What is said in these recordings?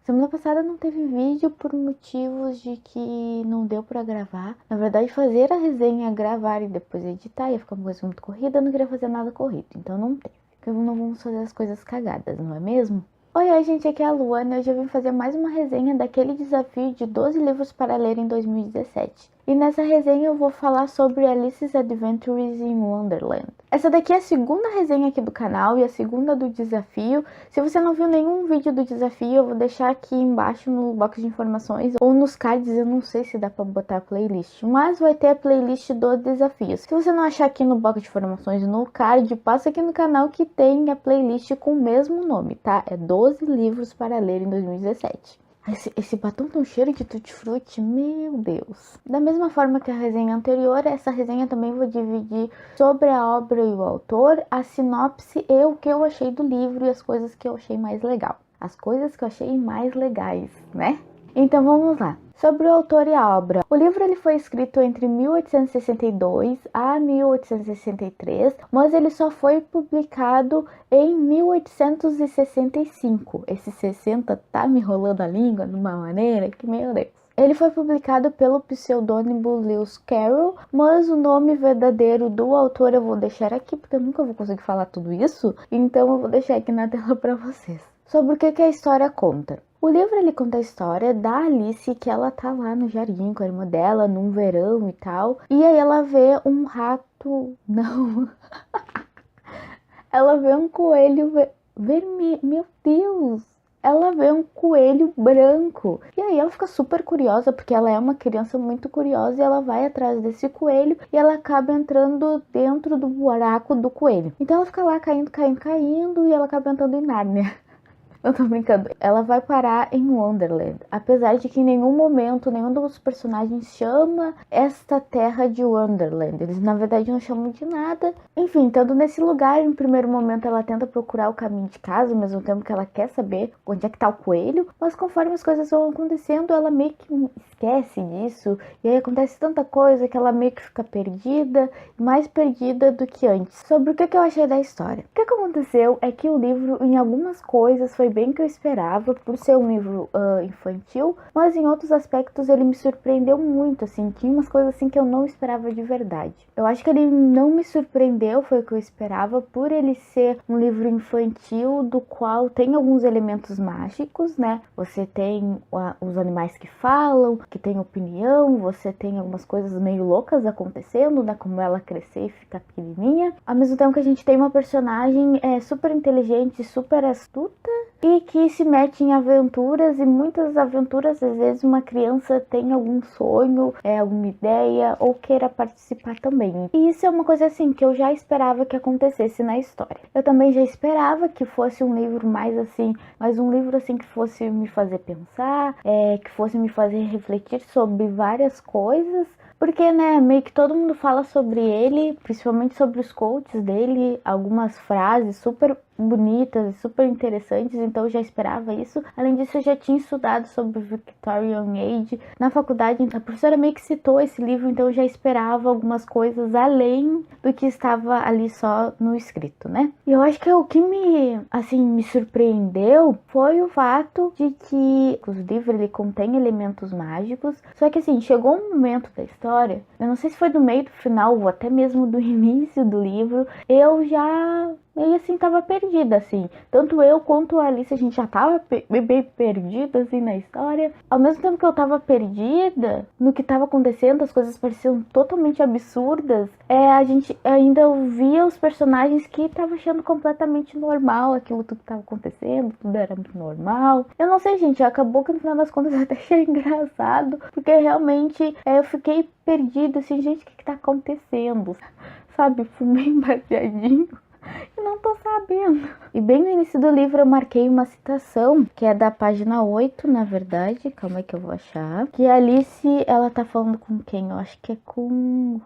Semana passada não teve vídeo por motivos de que não deu pra gravar. Na verdade, fazer a resenha, gravar e depois editar ia ficar uma coisa muito corrida. Eu não queria fazer nada corrido, então não teve. Porque não vamos fazer as coisas cagadas, não é mesmo? Oi, gente, aqui é a Luana e hoje eu vim fazer mais uma resenha daquele desafio de 12 livros para ler em 2017. E nessa resenha eu vou falar sobre Alice's Adventures in Wonderland. Essa daqui é a segunda resenha aqui do canal e a segunda do desafio. Se você não viu nenhum vídeo do desafio, eu vou deixar aqui embaixo no box de informações ou nos cards, eu não sei se dá pra botar a playlist, mas vai ter a playlist do desafio. Se você não achar aqui no box de informações no card, passa aqui no canal que tem a playlist com o mesmo nome, tá? É 12 livros para ler em 2017. Esse batom tem um cheiro de tutti-frutti, meu Deus. Da mesma forma que a resenha anterior, essa resenha também vou dividir sobre a obra e o autor, a sinopse e o que eu achei do livro e as coisas que eu achei mais legal. As coisas que eu achei mais legais, né? Então vamos lá. Sobre o autor e a obra. O livro ele foi escrito entre 1862 a 1863, mas ele só foi publicado em 1865. Esse 60 tá me enrolando a língua de uma maneira que, meu Deus. Ele foi publicado pelo pseudônimo Lewis Carroll, mas o nome verdadeiro do autor eu vou deixar aqui, porque eu nunca vou conseguir falar tudo isso, então eu vou deixar aqui na tela para vocês. Sobre o que a história conta. O livro ele conta a história da Alice, que ela tá lá no jardim com a irmã dela, num verão e tal. E aí ela vê um rato... Não. Ela vê um coelho vermelho. Meu Deus! Ela vê um coelho branco. E aí ela fica super curiosa, porque ela é uma criança muito curiosa. E ela vai atrás desse coelho e ela acaba entrando dentro do buraco do coelho. Então ela fica lá caindo e ela acaba entrando em Nárnia. Eu tô brincando. Ela vai parar em Wonderland. Apesar de que em nenhum momento, nenhum dos personagens chama esta terra de Wonderland. Eles, na verdade, não chamam de nada. Enfim, estando nesse lugar, em primeiro momento, ela tenta procurar o caminho de casa, ao mesmo tempo que ela quer saber onde é que tá o coelho. Mas conforme as coisas vão acontecendo, ela meio que esquece disso. E aí acontece tanta coisa que ela meio que fica perdida. Mais perdida do que antes. Sobre o que eu achei da história. O que aconteceu é que o livro, em algumas coisas, foi bem que eu esperava, por ser um livro infantil, mas em outros aspectos ele me surpreendeu muito, assim, tinha umas coisas assim que eu não esperava de verdade. Eu acho que ele não me surpreendeu, foi o que eu esperava, por ele ser um livro infantil, do qual tem alguns elementos mágicos, né? Você tem os animais que falam, que tem opinião, você tem algumas coisas meio loucas acontecendo, né? Como ela crescer e ficar pequenininha. Ao mesmo tempo que a gente tem uma personagem super inteligente, super astuta, e que se mete em aventuras, e muitas aventuras, às vezes uma criança tem algum sonho, alguma ideia, ou queira participar também. E isso é uma coisa assim que eu já esperava que acontecesse na história. Eu também já esperava que fosse um livro mais assim, mas um livro assim que fosse me fazer pensar, que fosse me fazer refletir sobre várias coisas. Porque, né, meio que todo mundo fala sobre ele, principalmente sobre os quotes dele, algumas frases super bonitas e super interessantes, então eu já esperava isso. Além disso, eu já tinha estudado sobre Victorian Age na faculdade, a professora meio que citou esse livro, então eu já esperava algumas coisas além do que estava ali só no escrito, né? E eu acho que o que me surpreendeu foi o fato de que o livro ele contém elementos mágicos, só que assim, chegou um momento da história, eu não sei se foi do meio do final ou até mesmo do início do livro, eu já meio assim tava perdida, assim. Tanto eu quanto a Alice, a gente já tava bem perdida, assim, na história. Ao mesmo tempo que eu tava perdida no que tava acontecendo, as coisas pareciam totalmente absurdas. A gente ainda via os personagens que tava achando completamente normal aquilo tudo que tava acontecendo, tudo era muito normal. Eu não sei, gente, acabou que no final das contas eu até achei engraçado, porque realmente eu fiquei perdida, assim, gente, o que tá acontecendo? Sabe, fumei baseadinho. Eu não tô sabendo. E bem no início do livro eu marquei uma citação, que é da página 8, na verdade. Calma aí que eu vou achar. Que a Alice, ela tá falando com quem? Eu acho que é com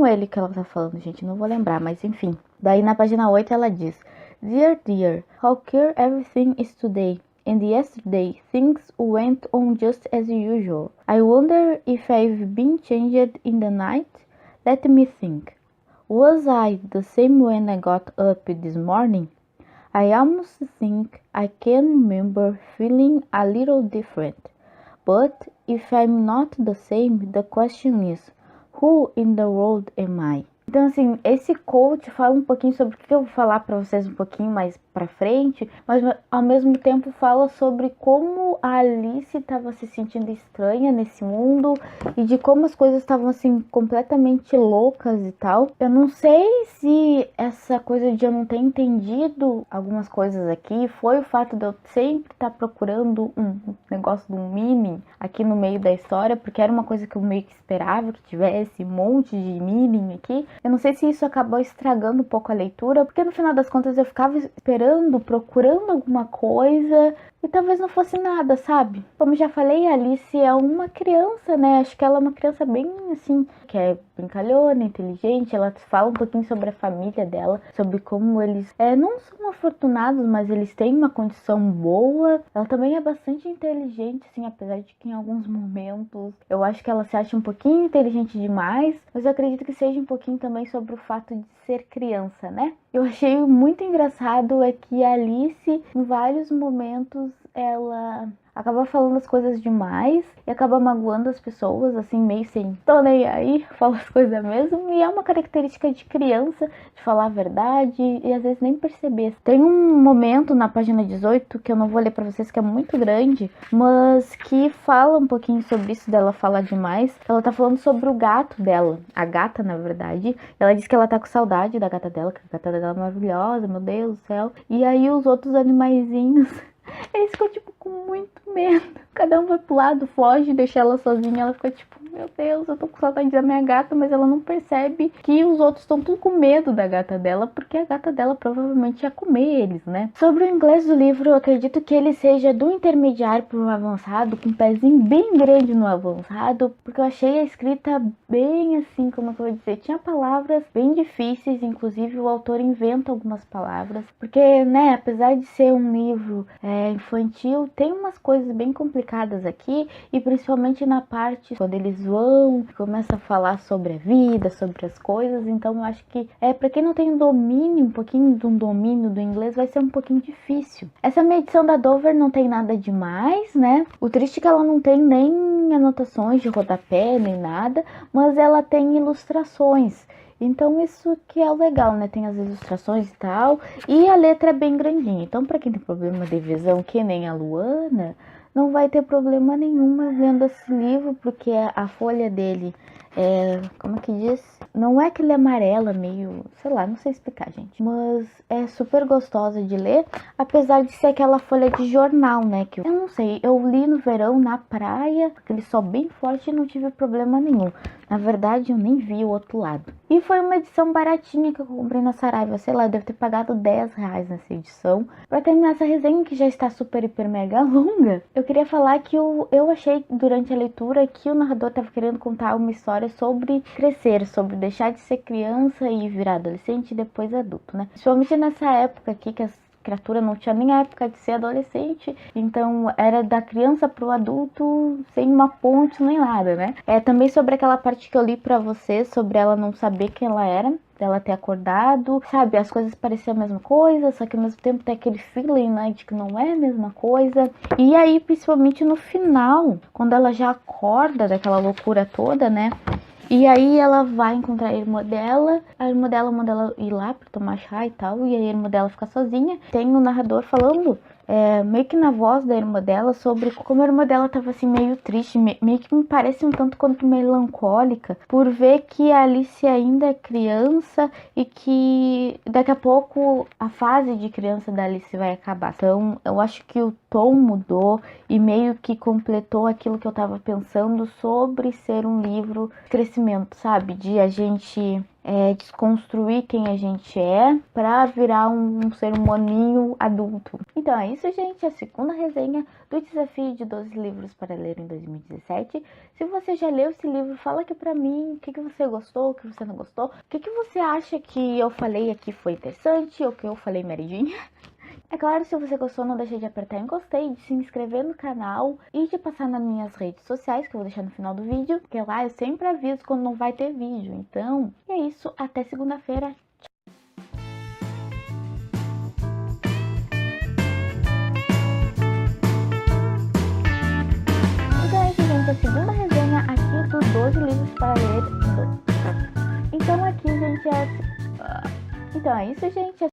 ele que ela tá falando, gente. Não vou lembrar, mas enfim. Daí na página 8 ela diz: Dear, dear, how clear everything is today. And yesterday things went on just as usual. I wonder if I've been changed in the night. Let me think. Was I the same when I got up this morning? I almost think I can remember feeling a little different. But if I'm not the same, the question is, who in the world am I? Então, assim, esse quote fala um pouquinho sobre o que eu vou falar para vocês um pouquinho mais pra frente, mas ao mesmo tempo fala sobre como a Alice estava se sentindo estranha nesse mundo e de como as coisas estavam, assim, completamente loucas e tal. Eu não sei se essa coisa de eu não ter entendido algumas coisas aqui foi o fato de eu sempre estar procurando um negócio de um meaning aqui no meio da história, porque era uma coisa que eu meio que esperava que tivesse um monte de meaning aqui. Eu não sei se isso acabou estragando um pouco a leitura, porque no final das contas eu ficava esperando, procurando alguma coisa e talvez não fosse nada, sabe? Como já falei, a Alice é uma criança, né? Acho que ela é uma criança bem assim, que é brincalhona, inteligente. Ela fala um pouquinho sobre a família dela, sobre como eles não são afortunados, mas eles têm uma condição boa. Ela também é bastante inteligente, assim, apesar de que em alguns momentos eu acho que ela se acha um pouquinho inteligente demais, mas eu acredito que seja um pouquinho também sobre o fato de ser criança, né? Eu achei muito engraçado é que a Alice, em vários momentos, ela acaba falando as coisas demais e acaba magoando as pessoas, assim, meio sem tô nem aí, fala as coisas mesmo. E é uma característica de criança, de falar a verdade e às vezes nem perceber. Tem um momento na página 18, que eu não vou ler pra vocês, que é muito grande, mas que fala um pouquinho sobre isso dela falar demais. Ela tá falando sobre o gato dela, a gata, na verdade. Ela diz que ela tá com saudade da gata dela, que a gata dela é maravilhosa, meu Deus do céu. E aí os outros animaizinhos eles ficam, tipo, com muito medo. Cada um vai pro lado, foge, deixa ela sozinha. Ela fica, tipo, meu Deus, eu tô com saudade da minha gata. Mas ela não percebe que os outros estão tudo com medo da gata dela, porque a gata dela provavelmente ia comer eles, né? Sobre o inglês do livro, eu acredito que ele seja do intermediário pro avançado, com um pezinho bem grande no avançado, porque eu achei a escrita bem assim, como eu vou dizer, tinha palavras bem difíceis, inclusive o autor inventa algumas palavras, porque, né, apesar de ser um livro infantil, tem umas coisas bem complicadas aqui, e principalmente na parte quando eles vão, começa a falar sobre a vida, sobre as coisas. Então eu acho que para quem não tem domínio, um pouquinho de um domínio do inglês, vai ser um pouquinho difícil. Essa minha edição da Dover não tem nada demais, né? O triste é que ela não tem nem anotações de rodapé, nem nada, mas ela tem ilustrações. Então isso que é legal, né? Tem as ilustrações e tal. E a letra é bem grandinha. Então pra quem tem problema de visão, que nem a Luana, não vai ter problema nenhuma vendo esse livro, porque a folha dele como que diz? Não é que ele é amarela, meio, sei lá, não sei explicar, gente. Mas é super gostosa de ler, apesar de ser aquela folha de jornal, né? Que eu não sei, eu li no verão na praia, aquele sol bem forte, e não tive problema nenhum. Na verdade, eu nem vi o outro lado. E foi uma edição baratinha que eu comprei na Saraiva, sei lá, eu devo ter pagado R$10 nessa edição. Pra terminar essa resenha, que já está super, hiper, mega longa, eu queria falar que eu achei durante a leitura que o narrador estava querendo contar uma história sobre crescer, sobre deixar de ser criança e virar adolescente e depois adulto, né? Principalmente nessa época aqui que as criatura não tinha nem a época de ser adolescente, então era da criança pro adulto sem uma ponte nem nada, né? Também sobre aquela parte que eu li pra vocês, sobre ela não saber quem ela era, dela ter acordado, sabe? As coisas pareciam a mesma coisa, só que ao mesmo tempo tem aquele feeling, né, de que não é a mesma coisa. E aí, principalmente no final, quando ela já acorda daquela loucura toda, né? E aí ela vai encontrar a irmã dela manda ela ir lá pra tomar chá e tal, e aí a irmã dela fica sozinha. Tem um narrador falando, meio que na voz da irmã dela, sobre como a irmã dela tava assim meio triste, meio que me parece um tanto quanto melancólica, por ver que a Alice ainda é criança e que daqui a pouco a fase de criança da Alice vai acabar. Então eu acho que o tom mudou e meio que completou aquilo que eu tava pensando sobre ser um livro de crescimento, sabe? De a gente desconstruir quem a gente é pra virar um ser humaninho adulto. Então é isso, gente. A segunda resenha do desafio de 12 livros para ler em 2017. Se você já leu esse livro, fala aqui pra mim o que você gostou, o que você não gostou. O que você acha que eu falei aqui foi interessante ou que eu falei meridinha. É claro, se você gostou, não deixe de apertar em gostei, de se inscrever no canal e de passar nas minhas redes sociais, que eu vou deixar no final do vídeo, porque lá eu sempre aviso quando não vai ter vídeo. Então, é isso, até segunda-feira. a segunda resenha aqui do 12 livros para ler. Então aqui, gente, então é isso, gente.